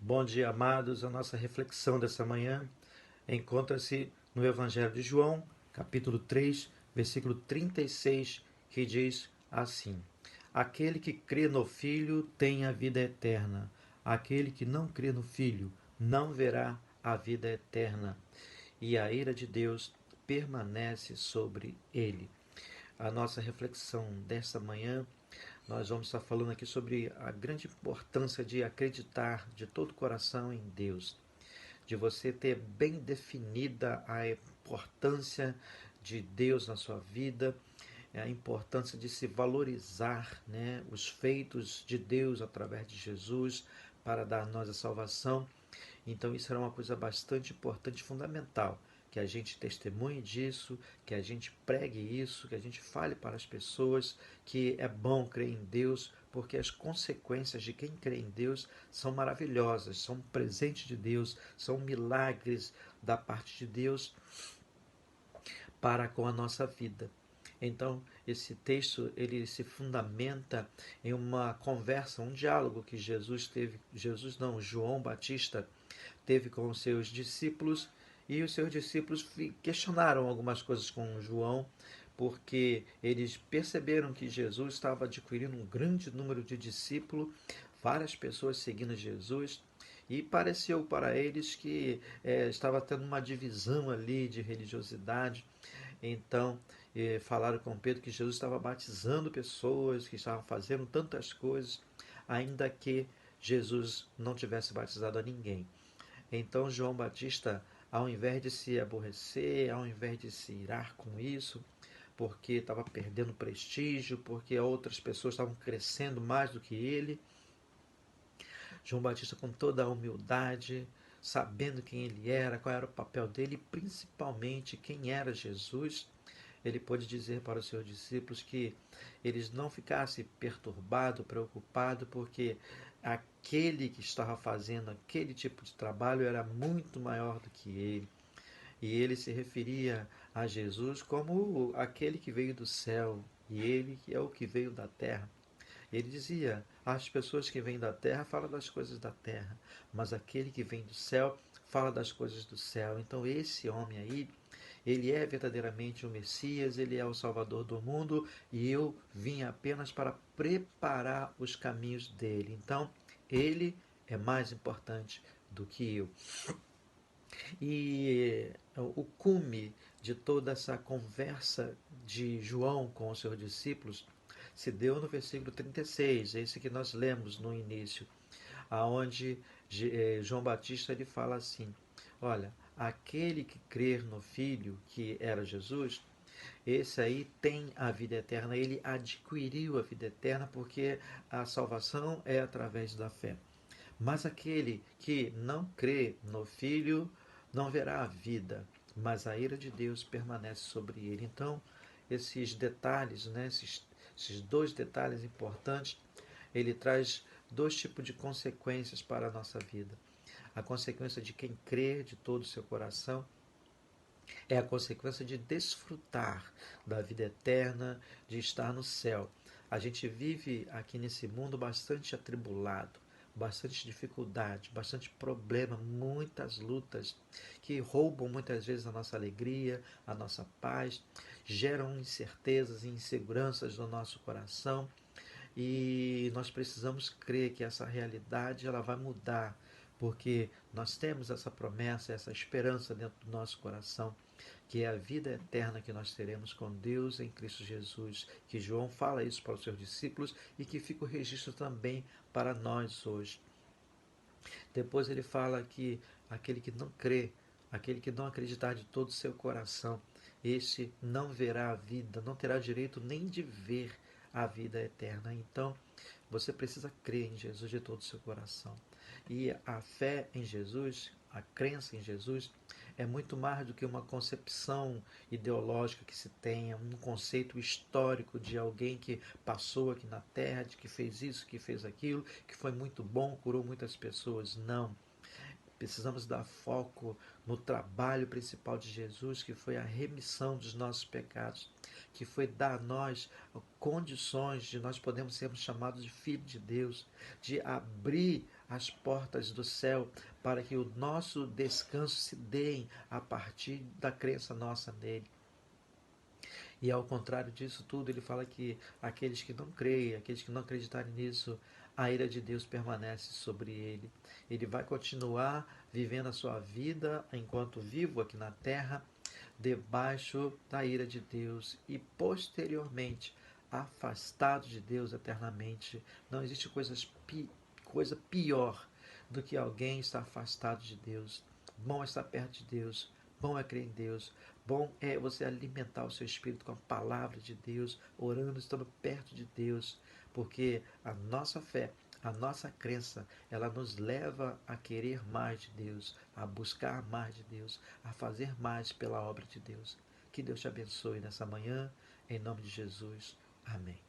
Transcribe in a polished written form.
Bom dia, amados. A nossa reflexão dessa manhã encontra-se no Evangelho de João, capítulo 3, versículo 36, que diz assim: Aquele que crê no Filho tem a vida eterna. Aquele que não crê no Filho não verá a vida eterna, e a ira de Deus permanece sobre ele. A nossa reflexão dessa manhã, nós vamos estar falando aqui sobre a grande importância de acreditar de todo o coração em Deus, de você ter bem definida a importância de Deus na sua vida, a importância de se valorizar, né, os feitos de Deus através de Jesus para dar a nós a salvação. Então isso era uma coisa bastante importante, fundamental, que a gente testemunhe disso, que a gente pregue isso, que a gente fale para as pessoas que é bom crer em Deus, porque as consequências de quem crê em Deus são maravilhosas, são presentes de Deus, são milagres da parte de Deus para com a nossa vida. Então, esse texto ele se fundamenta em uma conversa, um diálogo que João Batista teve com os seus discípulos, e os seus discípulos questionaram algumas coisas com João, porque eles perceberam que Jesus estava adquirindo um grande número de discípulos, várias pessoas seguindo Jesus, e pareceu para eles que estava tendo uma divisão ali de religiosidade. Então, falaram com Pedro que Jesus estava batizando pessoas, que estavam fazendo tantas coisas, ainda que Jesus não tivesse batizado a ninguém. Então, João Batista, ao invés de se aborrecer, ao invés de se irar com isso, porque estava perdendo prestígio, porque outras pessoas estavam crescendo mais do que ele, João Batista, com toda a humildade, sabendo quem ele era, qual era o papel dele e principalmente quem era Jesus, ele pôde dizer para os seus discípulos que eles não ficassem perturbados, preocupados, porque aquele que estava fazendo aquele tipo de trabalho era muito maior do que ele. E ele se referia a Jesus como aquele que veio do céu e ele que é o que veio da terra. Ele dizia: as pessoas que vêm da terra falam das coisas da terra, mas aquele que vem do céu fala das coisas do céu. Então esse homem aí, ele é verdadeiramente o Messias, ele é o Salvador do mundo e eu vim apenas para preparar os caminhos dele. Então ele é mais importante do que eu. E o cume de toda essa conversa de João com os seus discípulos se deu no versículo 36, esse que nós lemos no início, aonde João Batista ele fala assim: olha, aquele que crer no Filho, que era Jesus, esse aí tem a vida eterna, ele adquiriu a vida eterna porque a salvação é através da fé. Mas aquele que não crê no Filho não verá a vida, mas a ira de Deus permanece sobre ele. Então, esses detalhes, né, esses dois detalhes importantes, ele traz dois tipos de consequências para a nossa vida. A consequência de quem crê de todo o seu coração é a consequência de desfrutar da vida eterna, de estar no céu. A gente vive aqui nesse mundo bastante atribulado, bastante dificuldade, bastante problema, muitas lutas que roubam muitas vezes a nossa alegria, a nossa paz, geram incertezas e inseguranças no nosso coração. E nós precisamos crer que essa realidade ela vai mudar, porque nós temos essa promessa, essa esperança dentro do nosso coração, que é a vida eterna que nós teremos com Deus em Cristo Jesus, que João fala isso para os seus discípulos e que fica o registro também para nós hoje. Depois ele fala que aquele que não crê, aquele que não acreditar de todo o seu coração, esse não verá a vida, não terá direito nem de ver a vida eterna. Então, você precisa crer em Jesus de todo o seu coração. E a fé em Jesus, a crença em Jesus, é muito mais do que uma concepção ideológica que se tenha, um conceito histórico de alguém que passou aqui na Terra, de que fez isso, que fez aquilo, que foi muito bom, curou muitas pessoas. Não. Precisamos dar foco no trabalho principal de Jesus, que foi a remissão dos nossos pecados, que foi dar a nós condições de nós podermos sermos chamados de filhos de Deus, de abrir as portas do céu para que o nosso descanso se dê a partir da crença nossa nele. E ao contrário disso tudo, ele fala que aqueles que não creem, aqueles que não acreditarem nisso, a ira de Deus permanece sobre ele. Ele vai continuar vivendo a sua vida enquanto vivo aqui na terra, debaixo da ira de Deus e posteriormente afastado de Deus eternamente. Não existe coisa pior do que alguém estar afastado de Deus. Bom é estar perto de Deus, bom é crer em Deus, bom é você alimentar o seu espírito com a palavra de Deus, orando, estando perto de Deus, porque a nossa fé, a nossa crença, ela nos leva a querer mais de Deus, a buscar mais de Deus, a fazer mais pela obra de Deus. Que Deus te abençoe nessa manhã, em nome de Jesus. Amém.